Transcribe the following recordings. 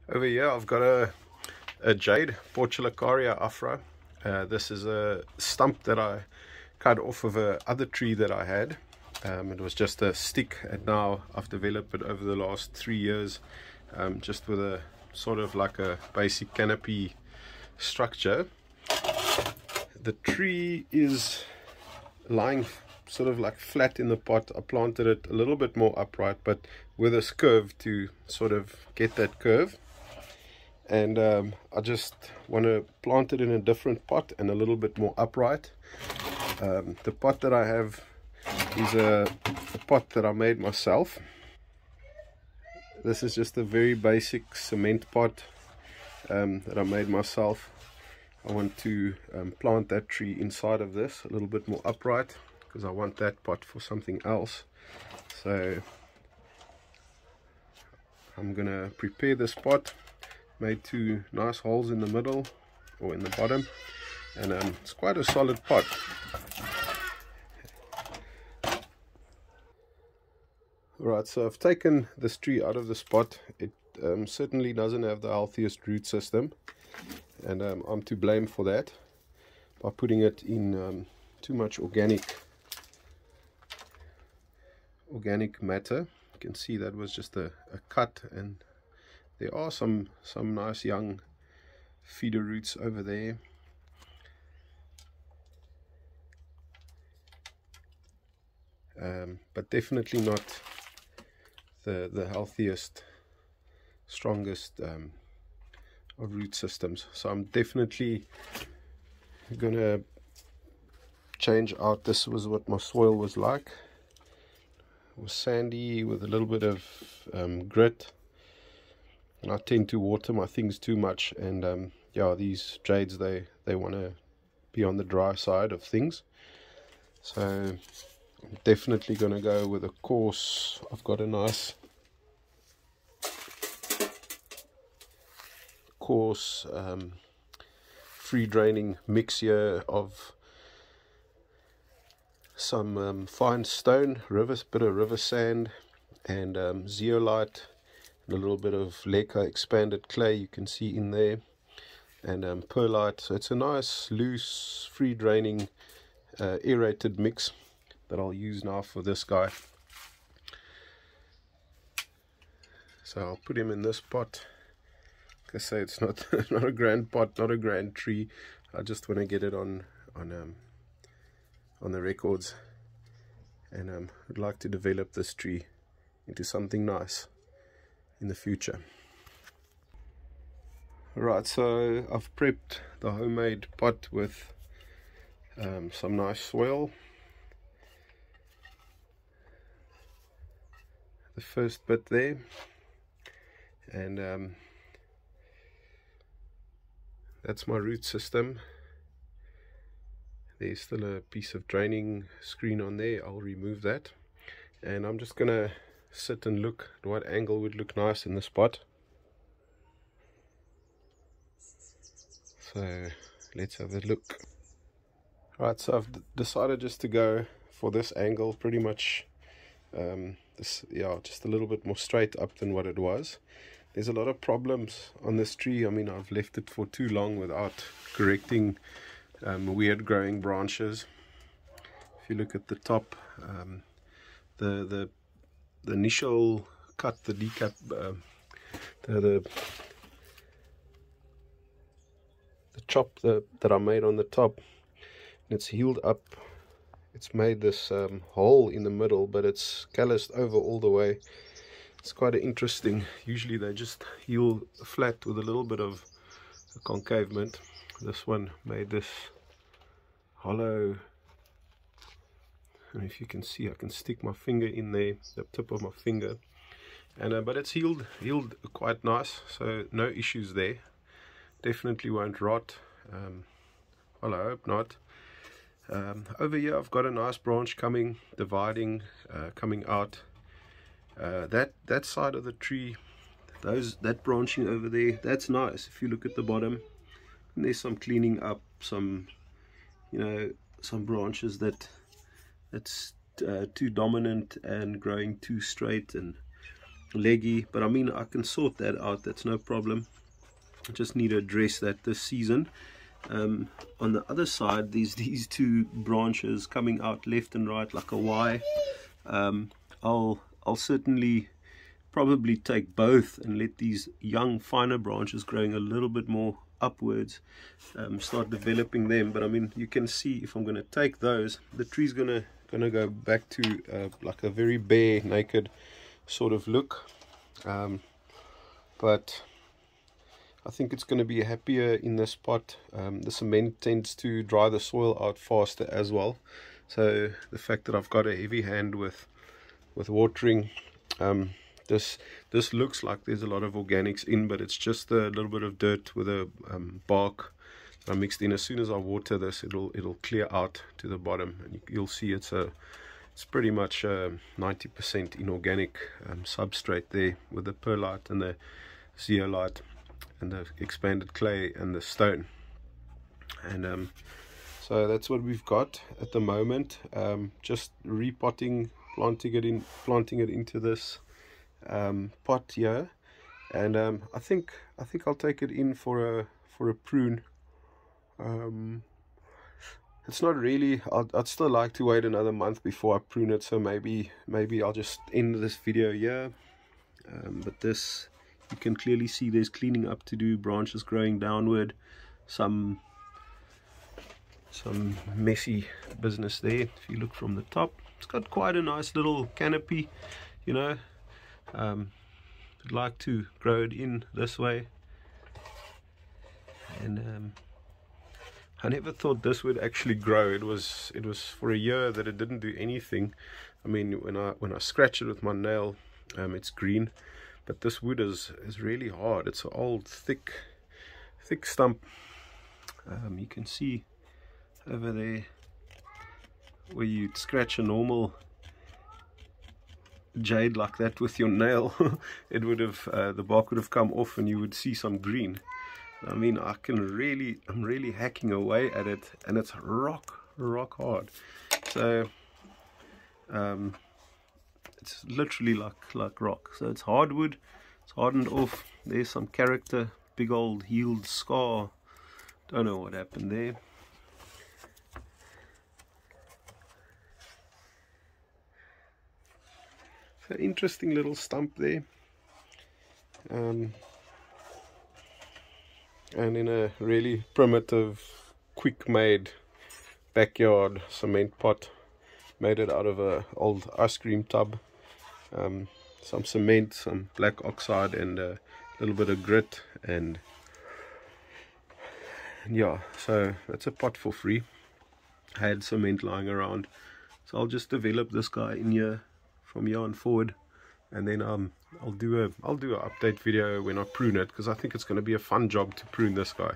Over here I've got a Jade Portulacaria afro. This is a stump that I cut off of a other tree that I had. It was just a stick, and now I've developed it over the last 3 years, just with a sort of like a basic canopy structure. The tree is lying sort of like flat in the pot. I planted it a little bit more upright, but with this curve to sort of get that curve. And I just want to plant it in a different pot and a little bit more upright. The pot that I have is a pot that I made myself. This is just a very basic cement pot that I made myself. I want to plant that tree inside of this a little bit more upright, because I want that pot for something else. So I'm gonna prepare this pot. Made 2 nice holes in the middle or in the bottom, and it's quite a solid pot. Alright, so I've taken this tree out of the spot. It certainly doesn't have the healthiest root system, and I'm to blame for that by putting it in too much organic matter. You can see that was just a cut, and there are some nice young feeder roots over there. But definitely not the healthiest, strongest of root systems. So I'm definitely gonna change out. This was what my soil was like. It was sandy with a little bit of grit. And I tend to water my things too much, and yeah, these jades, they want to be on the dry side of things. So I'm definitely going to go with a coarse. I've got a nice coarse free draining mix here of some fine stone, bit of river sand, and zeolite, and a little bit of leca expanded clay you can see in there, and perlite. So it's a nice loose free draining aerated mix that I'll use now for this guy. So I'll put him in this pot. Like I say, it's not not a grand pot, not a grand tree. I just want to get it on the records, and I'd like to develop this tree into something nice in the future. Right, so I've prepped the homemade pot with some nice soil. The first bit there, and that's my root system. There's still a piece of draining screen on there. I'll remove that, and I'm just gonna sit and look at what angle would look nice in the spot. So let's have a look. Right, so I've decided just to go for this angle, pretty much just a little bit more straight up than what it was. There's a lot of problems on this tree. I mean, I've left it for too long without correcting weird growing branches. If you look at the top, the initial cut, the decap, the chop that I made on the top, and it's healed up. It's made this hole in the middle, but it's calloused over all the way. It's quite interesting. Usually they just heal flat with a little bit of concavement. This one made this hollow, and if you can see, I can stick my finger in there, the tip of my finger, and but it's healed quite nice, so no issues there. Definitely won't rot. Well, I hope not. Over here I've got a nice branch coming out. That side of the tree, that branching over there, that's nice. If you look at the bottom, and there's some cleaning up, some branches that's too dominant and growing too straight, and leggy, but I mean I can sort that out, that's no problem. I just need to address that this season. On the other side, there's these two branches coming out left and right like a Y. I'll certainly probably take both and let these young finer branches growing a little bit more upwards start developing them. But I mean, you can see if I'm going to take those, the tree's gonna go back to like a very bare, naked sort of look. But I think it's going to be happier in this pot. The cement tends to dry the soil out faster as well, so the fact that I've got a heavy hand with watering, this looks like there's a lot of organics in, but it's just a little bit of dirt with a bark I mixed in. As soon as I water this, it'll clear out to the bottom, and you'll see it's pretty much 90% inorganic substrate there, with the perlite and the zeolite and the expanded clay and the stone. And so that's what we've got at the moment. Just repotting, planting it into this pot here, and I think I'll take it in for a prune. It's not really, I'd still like to wait another month before I prune it, so maybe I'll just end this video here. But this, you can clearly see there's cleaning up to do, branches growing downward, some messy business there. If you look from the top, it's got quite a nice little canopy, you know. I'd like to grow it in this way, and I never thought this would actually grow. It was for a year that it didn't do anything. I mean, when I scratch it with my nail, it's green, but this wood is really hard. It's an old thick stump. You can see over there where you'd scratch a normal jade like that with your nail, it would have the bark would have come off and you would see some green. I mean, I'm really hacking away at it, and it's rock hard. So it's literally like rock. So it's hardwood, it's hardened off. There's some character, big old healed scar. Don't know what happened there. An interesting little stump there, and in a really primitive, quick made backyard cement pot. Made it out of a old ice cream tub, some cement, some black oxide, and a little bit of grit, and yeah, so that's a pot for free. I had cement lying around, so I'll just develop this guy in here from here on forward, and then I'll do an update video when I prune it, because I think it's going to be a fun job to prune this guy.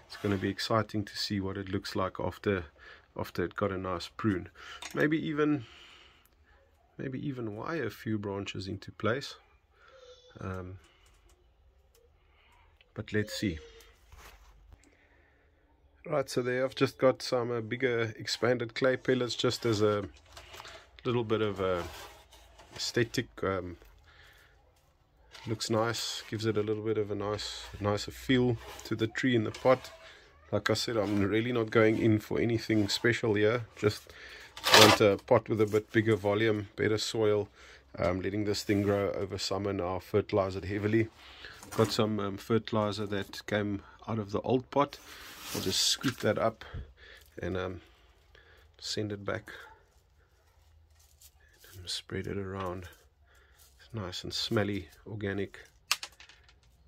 It's going to be exciting to see what it looks like after it got a nice prune. Maybe even wire a few branches into place, but let's see. Right, so there I've just got some bigger expanded clay pellets, just as a little bit of a aesthetic. Looks nice, gives it a little bit of a nicer feel to the tree in the pot. Like I said, I'm really not going in for anything special here. Just want a pot with a bit bigger volume, better soil. Letting this thing grow over summer now. Fertilize it heavily. Got some fertilizer that came out of the old pot. I'll just scoop that up and send it back. And spread it around. It's nice and smelly, organic,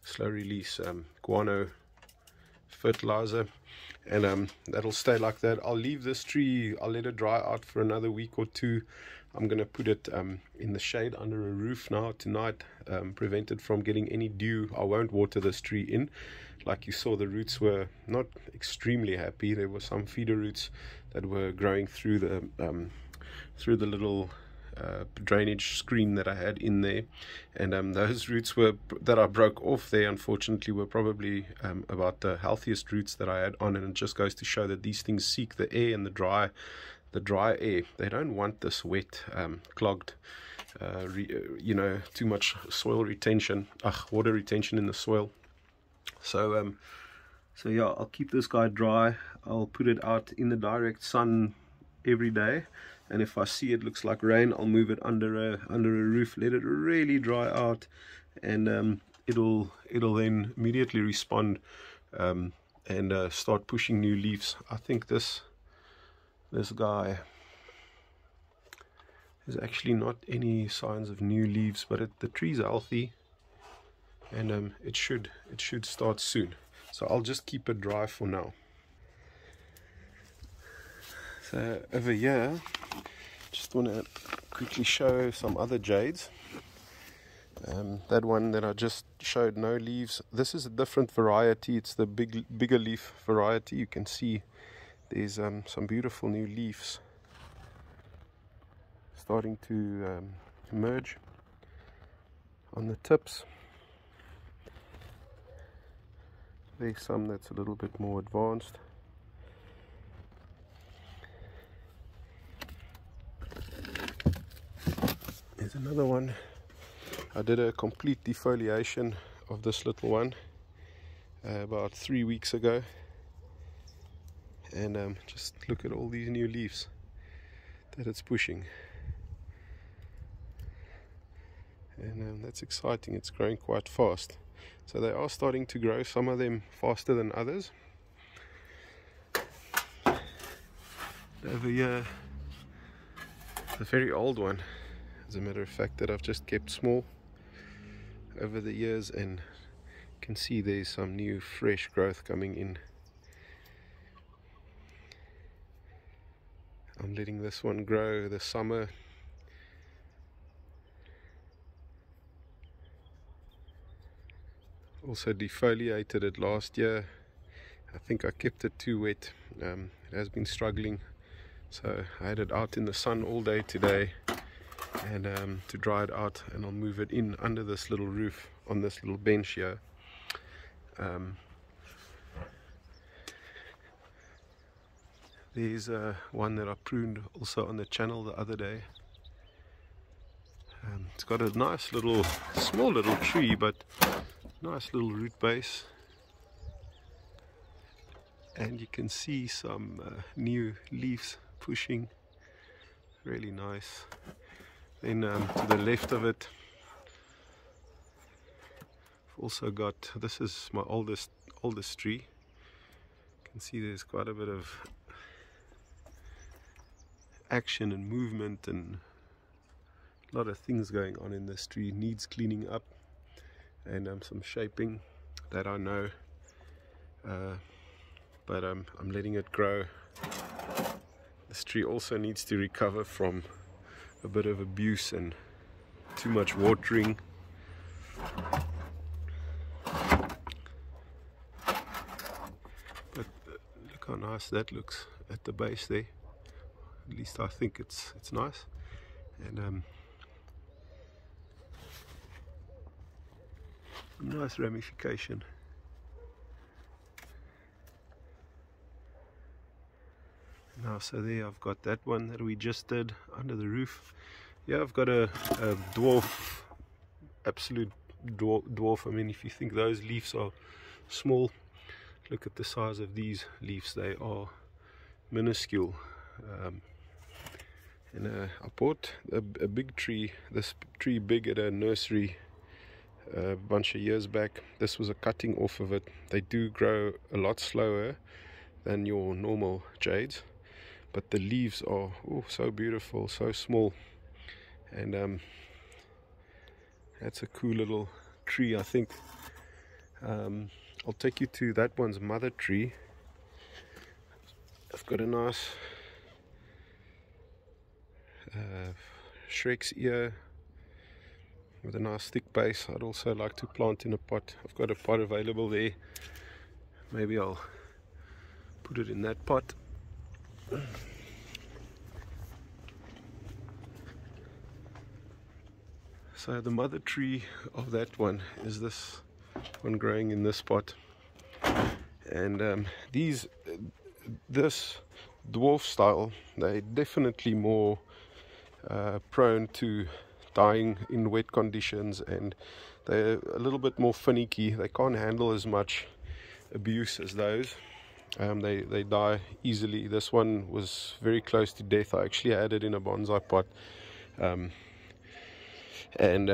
slow release guano fertilizer, and that'll stay like that. I'll leave this tree, I'll let it dry out for another week or two. I'm gonna put it in the shade under a roof now tonight, prevent it from getting any dew. I won't water this tree in. Like you saw, the roots were not extremely happy. There were some feeder roots that were growing through the little drainage screen that I had in there, and those roots that I broke off there, unfortunately, were probably about the healthiest roots that I had on, and it just goes to show that these things seek the air and the dry air. They don't want this wet, clogged you know, too much soil retention, water retention in the soil. So so yeah, I'll keep this guy dry. I'll put it out in the direct sun every day, and if I see it looks like rain, I'll move it under a roof, let it really dry out, and it'll then immediately respond and start pushing new leaves. I think this guy, there's actually not any signs of new leaves, but the tree's healthy, and it should start soon. So I'll just keep it dry for now. So over here, just want to quickly show some other jades. That one that I just showed, no leaves. This is a different variety. It's the bigger leaf variety. You can see there's some beautiful new leaves starting to emerge on the tips. There's some that's a little bit more advanced. There's another one. I did a complete defoliation of this little one about 3 weeks ago, and just look at all these new leaves that it's pushing, and that's exciting. It's growing quite fast. So they are starting to grow, some of them faster than others. Over here, a very old one, as a matter of fact, that I've just kept small over the years, and you can see there's some new fresh growth coming in. I'm letting this one grow this summer. Also defoliated it last year. I think I kept it too wet. It has been struggling, so I had it out in the sun all day today, and to dry it out, and I'll move it in under this little roof on this little bench here. There's one that I pruned also on the channel the other day. It's got a nice little, small little tree, but nice little root base, and you can see some new leaves pushing, really nice. Then to the left of it, I've also got, this is my oldest tree. You can see there's quite a bit of action and movement and a lot of things going on in this tree. Needs cleaning up, and some shaping that I know, but I'm letting it grow. This tree also needs to recover from a bit of abuse and too much watering. But look how nice that looks at the base there. At least I think it's nice, and nice ramification. Now, so there I've got that one that we just did under the roof. Yeah, I've got a dwarf, absolute dwarf. I mean, if you think those leaves are small, look at the size of these leaves. They are minuscule. And I bought a big tree, this tree big, at a nursery a bunch of years back. This was a cutting off of it. They do grow a lot slower than your normal jades, but the leaves are so beautiful, so small, and that's a cool little tree. I think I'll take you to that one's mother tree. I've got a nice Shrek's ear with a nice thick base. I'd also like to plant in a pot. I've got a pot available there. Maybe I'll put it in that pot. So the mother tree of that one is this one growing in this pot, and this dwarf style, they're definitely more prone to dying in wet conditions, and they're a little bit more finicky. They can't handle as much abuse as those. They die easily. This one was very close to death. I actually had it in a bonsai pot, and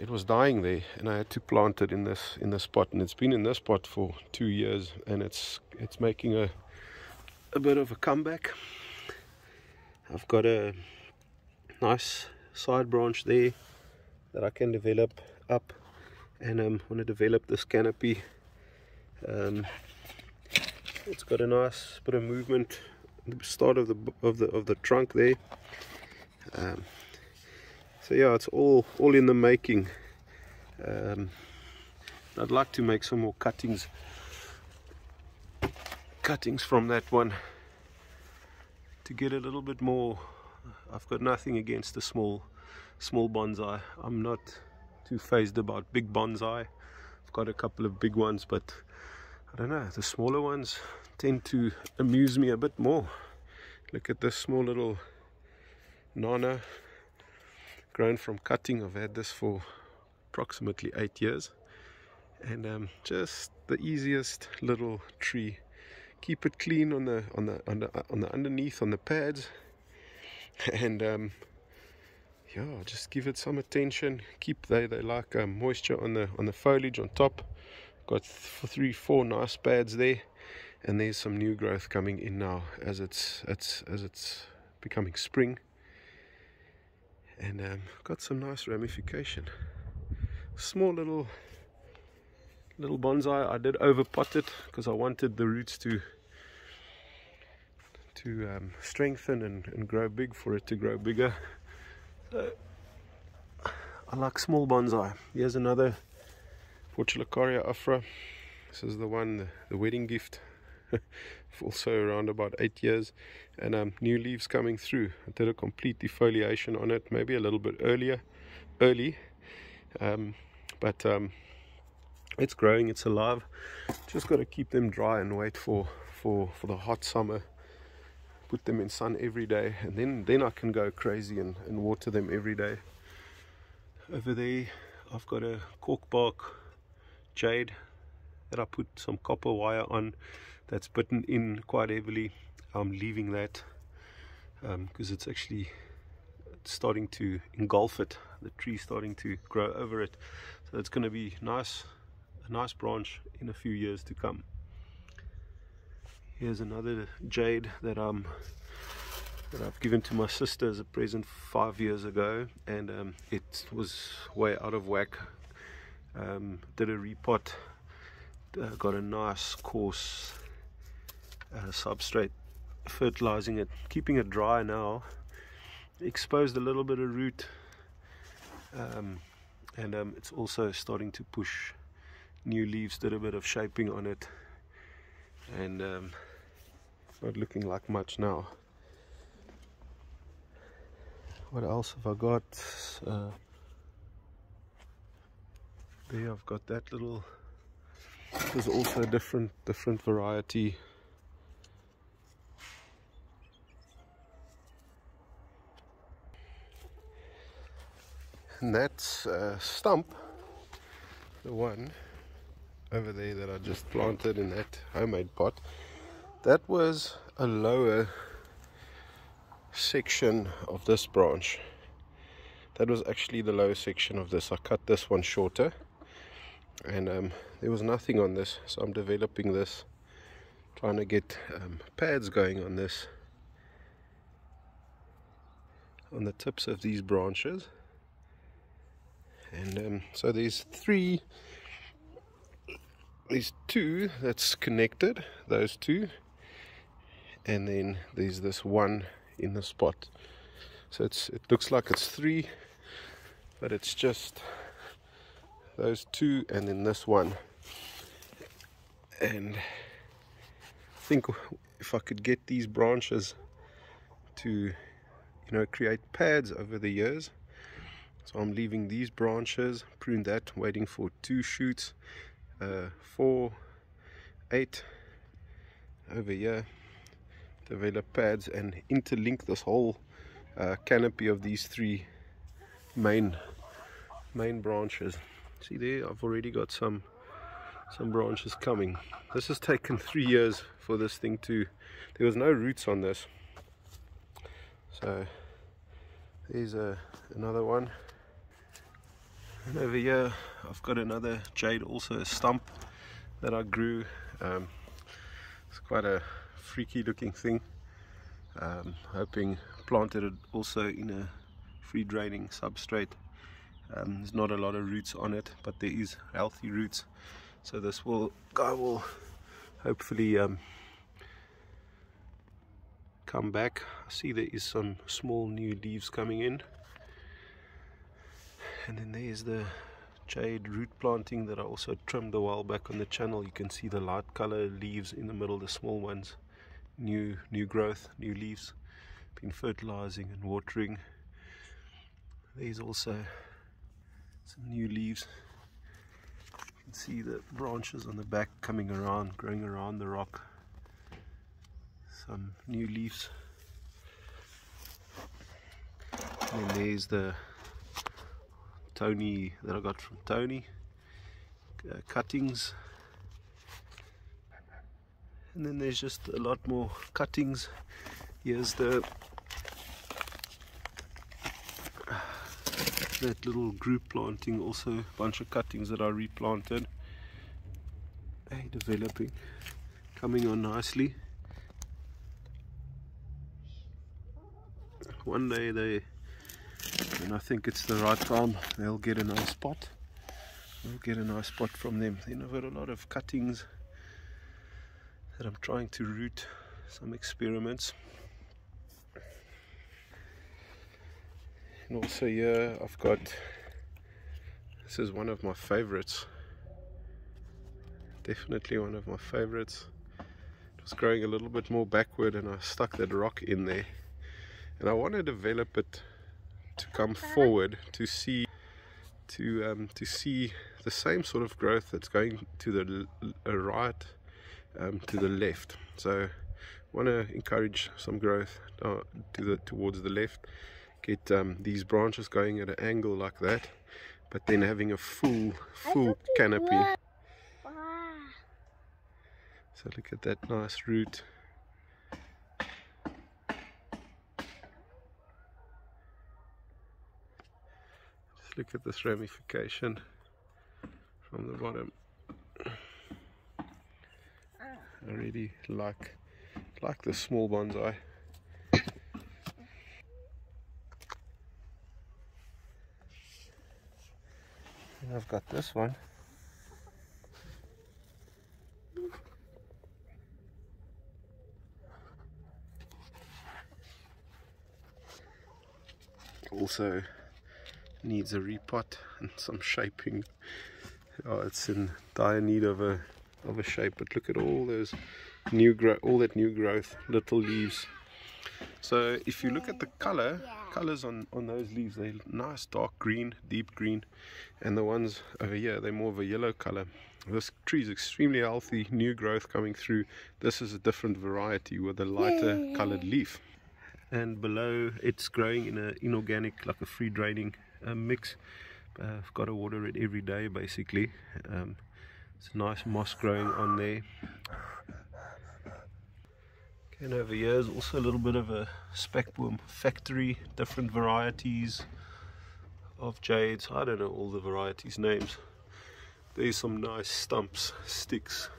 it was dying there, and I had to plant it in this pot, and it's been in this pot for 2 years, and it's making a bit of a comeback. I've got a nice side branch there that I can develop up, and I want to develop this canopy. It's got a nice bit of movement at the start of the trunk there. So yeah, it's all in the making. I'd like to make some more cuttings from that one to get a little bit more. I've got nothing against the small bonsai. I'm not too phased about big bonsai. I've got a couple of big ones, but I don't know, the smaller ones tend to amuse me a bit more. Look at this small little nana, grown from cutting. I've had this for approximately 8 years, and just the easiest little tree. Keep it clean on the underneath, on the pads, and yeah, just give it some attention. They like moisture on the foliage on top. Got 3-4 nice pads there, and there's some new growth coming in now as it's becoming spring, and got some nice ramification. Small little bonsai. I did overpot it because I wanted the roots to strengthen and grow big, for it to grow bigger. So I like small bonsai. Here's another Portulacaria afra. This is the one, the wedding gift. Also around about 8 years, and new leaves coming through. I did a complete defoliation on it, maybe a little bit early, but it's growing, it's alive. Just got to keep them dry and wait for the hot summer. Put them in sun every day, and then I can go crazy and water them every day. Over there I've got a cork bark jade that I put some copper wire on, that's bitten in quite heavily. I'm leaving that because it's actually starting to engulf it. The tree's starting to grow over it, so it's going to be a nice branch in a few years to come. Here's another jade that I've given to my sister as a present 5 years ago, and it was way out of whack. Did a repot, got a nice coarse substrate, fertilizing it, keeping it dry now, exposed a little bit of root, and it's also starting to push new leaves. Did a bit of shaping on it, and not looking like much now. What else have I got? There I've got that little, there's also a different variety. And that's Stump, the one over there that I just planted in that homemade pot. That was a lower section of this branch. That was actually the lower section of this. I cut this one shorter, and there was nothing on this, so I'm developing this, trying to get pads going on this, on the tips of these branches. And so there's two that's connected, those two, and then there's this one in the spot. So it looks like it's 3, but it's just those 2 and then this one. And I think if I could get these branches to, create pads over the years. So I'm leaving these branches, prune that, waiting for 2 shoots, 4, 8 over here, develop pads and interlink this whole canopy of these 3 main branches. See there, I've already got some branches coming. This has taken 3 years for this thing to, there was no roots on this. So there's another one. And over here I've got another jade, also a stump that I grew. It's quite a freaky looking thing. Hoping planted it also in a free draining substrate. There's not a lot of roots on it, but there is healthy roots. So this guy will hopefully come back. I see there is some small new leaves coming in. And then there's the jade root planting that I also trimmed a while back on the channel. You can see the light color leaves in the middle, the small ones. New growth, new leaves. Been fertilizing and watering. There's also some new leaves. You can see the branches on the back coming around, growing around the rock. Some new leaves. And then there's the Tony that I got from Tony, cuttings. And then there's just a lot more cuttings. Here's that little group planting, also a bunch of cuttings that I replanted. Hey, developing, coming on nicely. One day and I think it's the right time, they'll get a nice spot. We'll get a nice spot from them. Then I've got a lot of cuttings that I'm trying to root, some experiments. And also here I've got, this is one of my favorites, definitely one of my favorites. It was growing a little bit more backward and I stuck that rock in there, and I want to develop it to come forward to see the same sort of growth that's going to the right, to the left. So I want to encourage some growth towards the left, get these branches going at an angle like that, but then having a full canopy. So look at that nice root. Just look at this ramification from the bottom. I really like the small bonsai. And I've got this one. Also needs a repot and some shaping. Oh, it's in dire need of a shape, but look at all those new growth, little leaves. So if you look at the colors on those leaves, they're nice dark green, deep green, and the ones over here, they're more of a yellow color. This tree is extremely healthy, new growth coming through. This is a different variety with a lighter colored leaf. And below, it's growing in an inorganic, like a free draining mix. I've got to water it every day basically. It's nice moss growing on there. And over here is also a little bit of a speckworm factory, different varieties of jades. I don't know all the varieties names. There's some nice stumps, sticks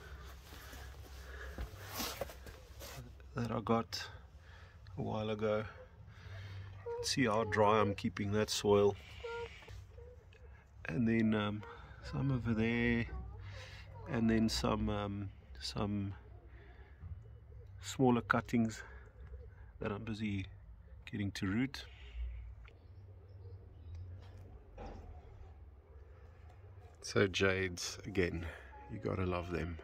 that I got a while ago. See how dry I'm keeping that soil. And then some over there, and then some smaller cuttings that I'm busy getting to root. So jades, again, you gotta love them.